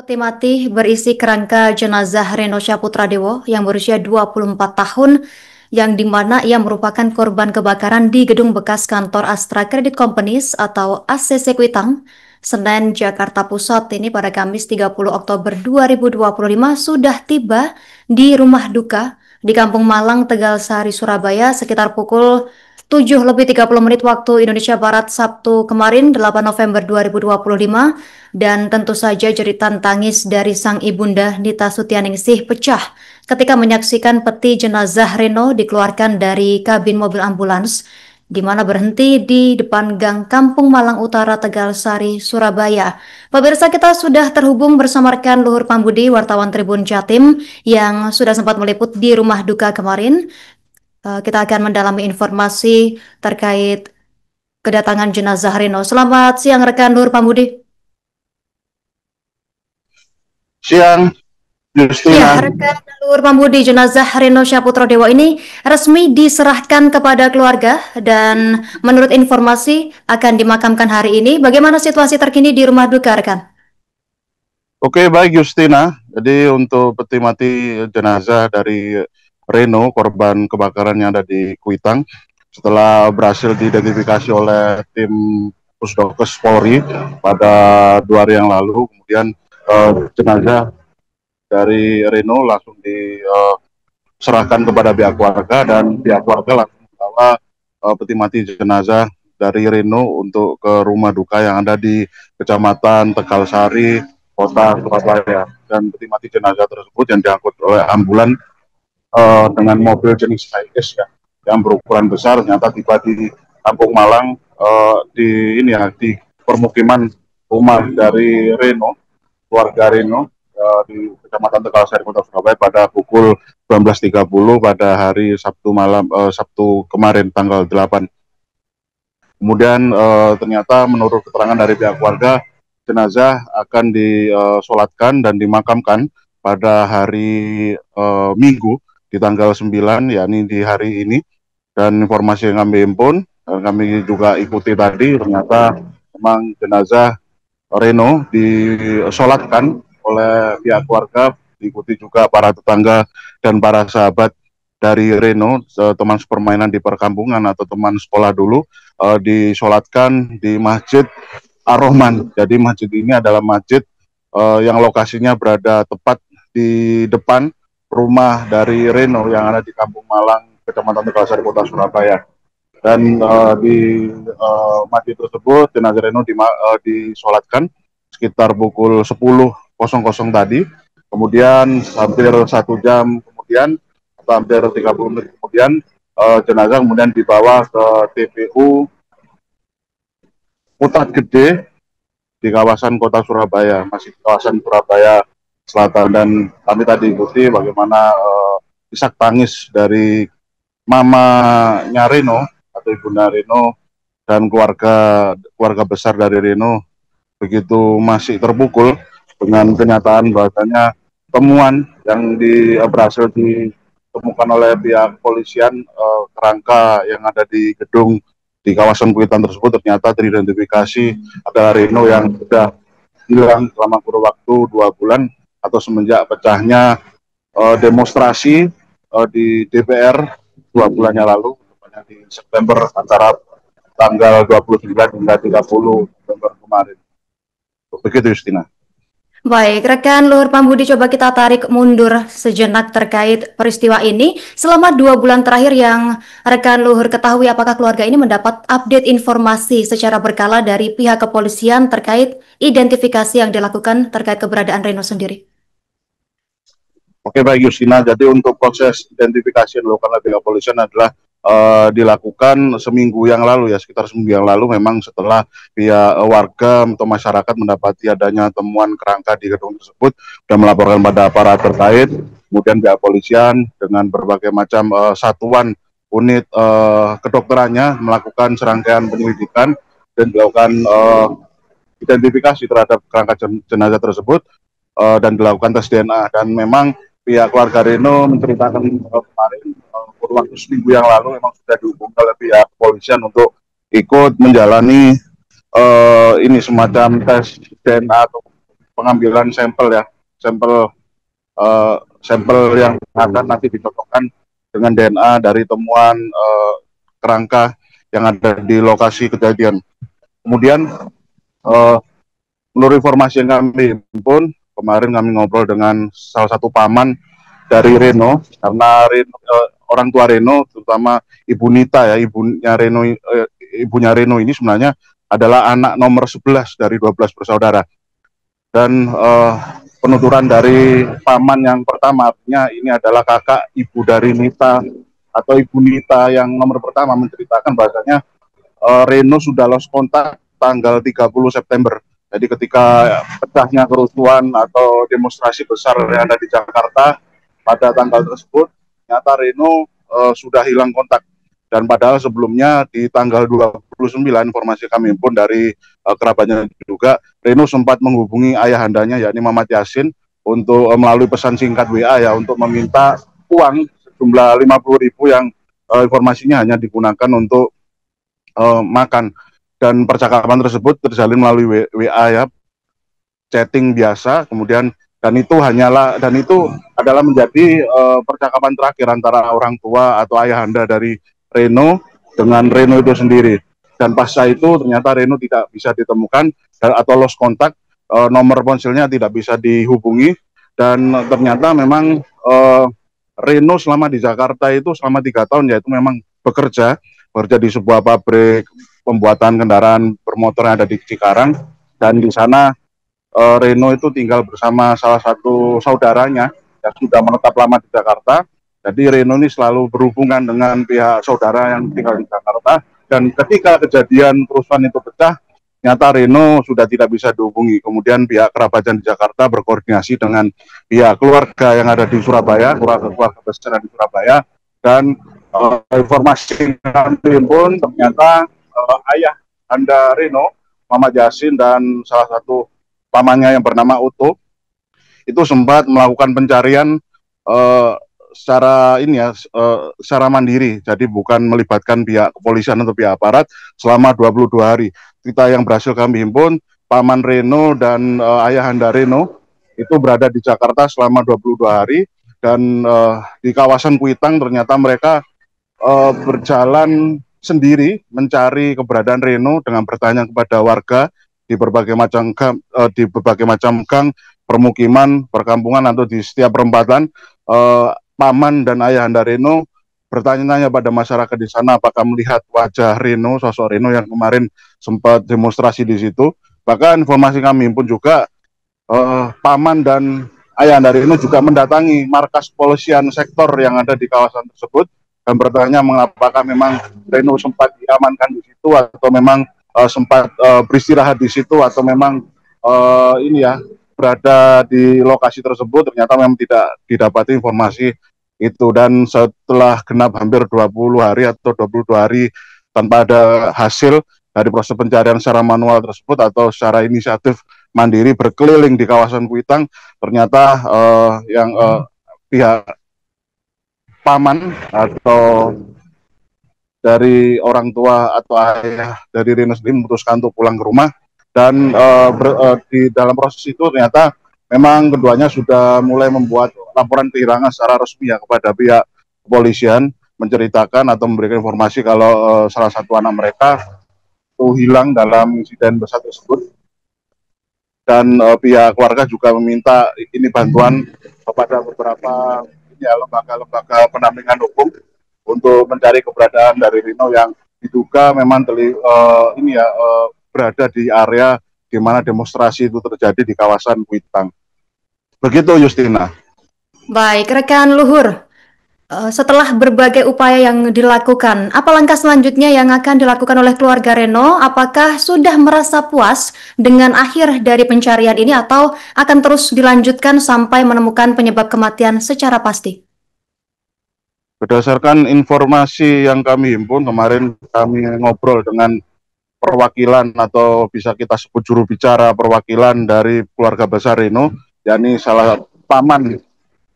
Peti mati berisi kerangka jenazah Reno Syaputradewo yang berusia 24 tahun yang dimana ia merupakan korban kebakaran di gedung bekas kantor Astra Credit Companies atau ACC Kuitang, Senen, Jakarta Pusat ini pada Kamis 30 Oktober 2025 sudah tiba di rumah duka di Kampung Malang, Tegal Sari, Surabaya sekitar pukul 7:30 waktu Indonesia Barat Sabtu kemarin 8 November 2025 dan tentu saja jeritan tangis dari sang ibunda Nita Sutianingsih pecah ketika menyaksikan peti jenazah Reno dikeluarkan dari kabin mobil ambulans di mana berhenti di depan gang Kampung Malang Utara, Tegal Sari, Surabaya. Pemirsa, kita sudah terhubung bersama rekan Luhur Pambudi, wartawan Tribun Jatim yang sudah sempat meliput di rumah duka kemarin. Kita akan mendalami informasi terkait kedatangan jenazah Reno. Selamat siang rekan Luhur Pambudi. Siang, Ya, Justina. rekan Luhur Pambudi, jenazah Reno Syaputradewo ini resmi diserahkan kepada keluarga dan menurut informasi akan dimakamkan hari ini. Bagaimana situasi terkini di rumah duka, rekan? Oke, baik Justina. Jadi untuk peti mati jenazah dari Reno, korban kebakaran yang ada di Kuitang, setelah berhasil diidentifikasi oleh tim Pusdokes Polri pada 2 hari yang lalu, kemudian jenazah dari Reno langsung diserahkan kepada pihak keluarga dan pihak keluarga langsung membawa peti mati jenazah dari Reno untuk ke rumah duka yang ada di Kecamatan Tegal Sari, Kota Surabaya. Dan peti mati jenazah tersebut yang diangkut oleh ambulan dengan mobil jenis Hiace yang berukuran besar ternyata tiba di Kampung Malang di permukiman rumah dari Reno, keluarga Reno di Kecamatan Tegal Sari, Kota Surabaya pada pukul 19.30 pada hari Sabtu kemarin tanggal 8. Kemudian ternyata menurut keterangan dari pihak keluarga, jenazah akan disolatkan dan dimakamkan pada hari Minggu di tanggal 9, yakni di hari ini. Dan informasi yang kami himpun, kami juga ikuti tadi, ternyata memang jenazah Reno disolatkan oleh pihak keluarga, diikuti juga para tetangga dan para sahabat dari Reno, teman sepermainan di perkampungan atau teman sekolah dulu, disolatkan di Masjid Ar-Rahman. Jadi masjid ini adalah masjid yang lokasinya berada tepat di depan rumah dari Reno yang ada di Kampung Malang, Kecamatan Tegal Sari, Kota Surabaya. Dan di masjid tersebut jenazah Reno disolatkan sekitar pukul 10.00 tadi. Kemudian hampir 1 jam kemudian atau hampir 30 menit kemudian jenazah kemudian dibawa ke TPU Putat Gede di kawasan Kota Surabaya, masih di kawasan Surabaya Selatan. Dan kami tadi ikuti bagaimana isak tangis dari mamanya Reno atau ibunda Reno dan keluarga besar dari Reno begitu masih terpukul dengan kenyataan bahwasanya temuan yang berhasil ditemukan oleh pihak kepolisian, kerangka yang ada di gedung di kawasan Kuitang tersebut ternyata teridentifikasi adalah Reno yang sudah hilang selama kurun waktu 2 bulan atau semenjak pecahnya demonstrasi di DPR 2 bulannya lalu, tepatnya di September antara tanggal 29 hingga 30 November kemarin. Begitu, Justina. Baik, rekan Luhur Pambudi, coba kita tarik mundur sejenak terkait peristiwa ini. Selama 2 bulan terakhir yang rekan Luhur ketahui, apakah keluarga ini mendapat update informasi secara berkala dari pihak kepolisian terkait identifikasi yang dilakukan terkait keberadaan Reno sendiri? Oke, baik Justina, jadi untuk proses identifikasi yang dilakukan oleh pihak kepolisian adalah dilakukan seminggu yang lalu, ya sekitar seminggu yang lalu, memang setelah pihak warga atau masyarakat mendapati adanya temuan kerangka di gedung tersebut dan melaporkan pada aparat terkait. Kemudian pihak kepolisian dengan berbagai macam satuan unit kedokterannya melakukan serangkaian penyelidikan dan dilakukan identifikasi terhadap kerangka jenazah tersebut dan dilakukan tes DNA. Dan memang pihak keluarga Reno menceritakan kemarin waktu seminggu yang lalu memang sudah dihubungi oleh pihak kepolisian untuk ikut menjalani ini semacam tes DNA atau pengambilan sampel ya, sampel sampel yang akan nanti dicocokkan dengan DNA dari temuan kerangka yang ada di lokasi kejadian. Kemudian menurut informasi yang kami himpun, kemarin kami ngobrol dengan salah satu paman dari Reno, karena orang tua Reno, terutama Ibu Nita ya, ibunya Reno ini sebenarnya adalah anak nomor 11 dari 12 bersaudara. Dan penuturan dari paman yang pertama, artinya ini adalah kakak ibu dari Nita atau Ibu Nita yang nomor pertama, menceritakan bahasanya Reno sudah lost kontak tanggal 30 September. Jadi ketika pecahnya kerusuhan atau demonstrasi besar yang ada di Jakarta pada tanggal tersebut, ternyata Reno sudah hilang kontak. Dan padahal sebelumnya di tanggal 29, informasi kami pun dari kerabatnya juga, Reno sempat menghubungi ayahandanya yakni Muhammad Yasin untuk melalui pesan singkat WA ya, untuk meminta uang sejumlah 50.000 yang informasinya hanya digunakan untuk makan. Dan percakapan tersebut terjalin melalui WA ya, chatting biasa. Kemudian dan itu adalah menjadi percakapan terakhir antara orang tua atau ayahanda dari Reno dengan Reno itu sendiri. Dan pasca itu ternyata Reno tidak bisa ditemukan atau lost contact, nomor ponselnya tidak bisa dihubungi, dan ternyata memang Reno selama di Jakarta itu selama 3 tahun yaitu memang bekerja di sebuah pabrik pembuatan kendaraan bermotor yang ada di Cikarang, dan di sana Reno itu tinggal bersama salah satu saudaranya yang sudah menetap lama di Jakarta. Jadi Reno ini selalu berhubungan dengan pihak saudara yang tinggal di Jakarta, dan ketika kejadian kerusuhan itu pecah, ternyata Reno sudah tidak bisa dihubungi. Kemudian pihak kerabat di Jakarta berkoordinasi dengan pihak keluarga yang ada di Surabaya, keluarga besar di Surabaya, dan informasi yang pun ternyata ayah anda Reno, Muhammad Yasin, dan salah satu pamannya yang bernama Uto itu sempat melakukan pencarian secara mandiri, jadi bukan melibatkan pihak kepolisian atau pihak aparat selama 22 hari. Kita yang berhasil kami himpun, paman Reno dan ayahanda Reno itu berada di Jakarta selama 22 hari, dan di kawasan Kuitang ternyata mereka berjalan sendiri mencari keberadaan Reno dengan bertanya kepada warga di berbagai macam gang, permukiman, perkampungan, atau di setiap perempatan. Paman dan ayahanda Reno bertanya-tanya pada masyarakat di sana apakah melihat wajah Reno, sosok Reno yang kemarin sempat demonstrasi di situ. Bahkan informasi kami pun juga paman dan ayahanda Reno juga mendatangi markas polisian sektor yang ada di kawasan tersebut dan bertanya mengapakah memang Reno sempat diamankan di situ atau memang sempat beristirahat di situ atau memang berada di lokasi tersebut. Ternyata memang tidak didapati informasi itu, dan setelah genap hampir 20 hari atau 22 hari tanpa ada hasil dari proses pencarian secara manual tersebut atau secara inisiatif mandiri berkeliling di kawasan Kuitang, ternyata pihak paman atau dari orang tua atau ayah dari Reno sendiri memutuskan untuk pulang ke rumah, dan di dalam proses itu ternyata memang keduanya sudah mulai membuat laporan kehilangan secara resmi ya kepada pihak kepolisian, menceritakan atau memberikan informasi kalau salah satu anak mereka itu hilang dalam insiden besar tersebut. Dan pihak keluarga juga meminta ini bantuan kepada beberapa lembaga-lembaga pendampingan hukum untuk mencari keberadaan dari Reno yang diduga memang berada di area di mana demonstrasi itu terjadi di kawasan Kuitang. Begitu, Justina. Baik, rekan Luhur. Setelah berbagai upaya yang dilakukan, apa langkah selanjutnya yang akan dilakukan oleh keluarga Reno? Apakah sudah merasa puas dengan akhir dari pencarian ini atau akan terus dilanjutkan sampai menemukan penyebab kematian secara pasti? Berdasarkan informasi yang kami himpun, kemarin kami ngobrol dengan perwakilan atau bisa kita sebut juru bicara perwakilan dari keluarga besar Reno, yakni salah paman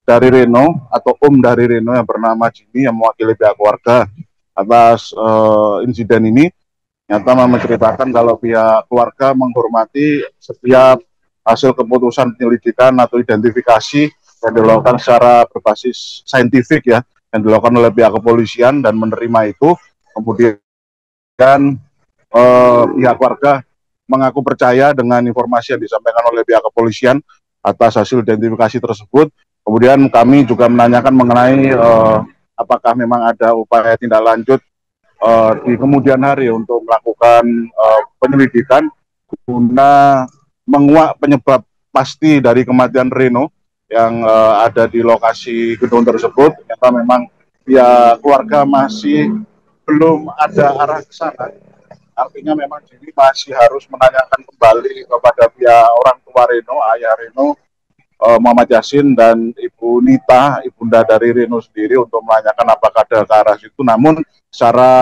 dari Reno atau dari Reno yang bernama Jimmy yang mewakili pihak keluarga atas insiden ini. Nyata menceritakan kalau pihak keluarga menghormati setiap hasil keputusan penyelidikan atau identifikasi yang dilakukan secara berbasis saintifik ya, yang dilakukan oleh pihak kepolisian dan menerima itu, kemudian pihak warga mengaku percaya dengan informasi yang disampaikan oleh pihak kepolisian atas hasil identifikasi tersebut. Kemudian kami juga menanyakan mengenai apakah memang ada upaya tindak lanjut di kemudian hari untuk melakukan penyelidikan guna menguak penyebab pasti dari kematian Reno yang ada di lokasi gedung tersebut. Ternyata memang pihak keluarga masih belum ada arah ke sana. Artinya memang Jimmy masih harus menanyakan kembali kepada pihak orang tua Reno, ayah Reno, Muhammad Yasin, dan Ibu Nita, ibunda dari Reno sendiri, untuk menanyakan apakah ada ke arah situ. Namun secara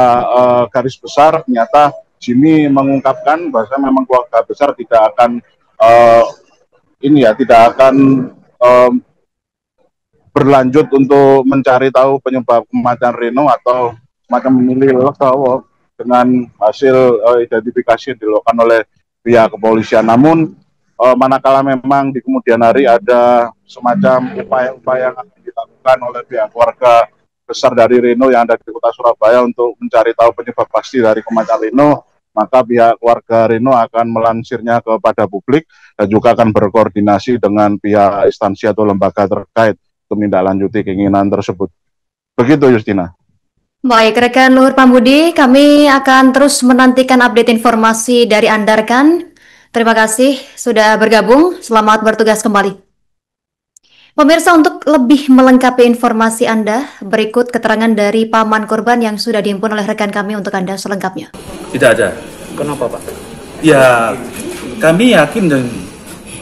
garis besar ternyata Jimmy mengungkapkan bahwa memang keluarga besar tidak akan berlanjut untuk mencari tahu penyebab kematian Reno atau semacam memilih legowo dengan hasil identifikasi yang dilakukan oleh pihak kepolisian. Namun manakala memang di kemudian hari ada semacam upaya-upaya yang akan dilakukan oleh pihak keluarga besar dari Reno yang ada di kota Surabaya untuk mencari tahu penyebab pasti dari kematian Reno, maka pihak keluarga Reno akan melansirnya kepada publik dan juga akan berkoordinasi dengan pihak instansi atau lembaga terkait untuk menindaklanjuti keinginan tersebut. Begitu, Justina. Baik, rekan Luhur Pambudi, kami akan terus menantikan update informasi dari Anda, rekan. Terima kasih sudah bergabung. Selamat bertugas kembali. Pemirsa, untuk lebih melengkapi informasi Anda, berikut keterangan dari paman korban yang sudah dihimpun oleh rekan kami untuk Anda selengkapnya. Tidak ada. Kenapa, Pak? Ya, kami yakin dan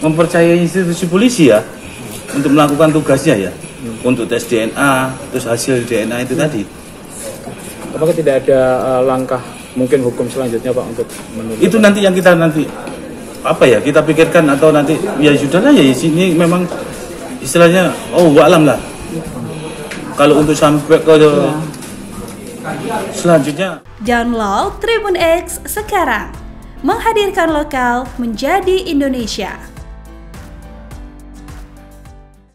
mempercayai institusi polisi ya untuk melakukan tugasnya ya, untuk tes DNA, terus hasil DNA itu tadi. Apakah tidak ada langkah mungkin hukum selanjutnya, Pak, untuk menurut Itu nanti yang kita kita pikirkan, atau nanti ya sudahlah ya, sini memang istilahnya alam lah. Kalau untuk sampai ke selanjutnya. Download Tribun X sekarang, menghadirkan lokal menjadi Indonesia.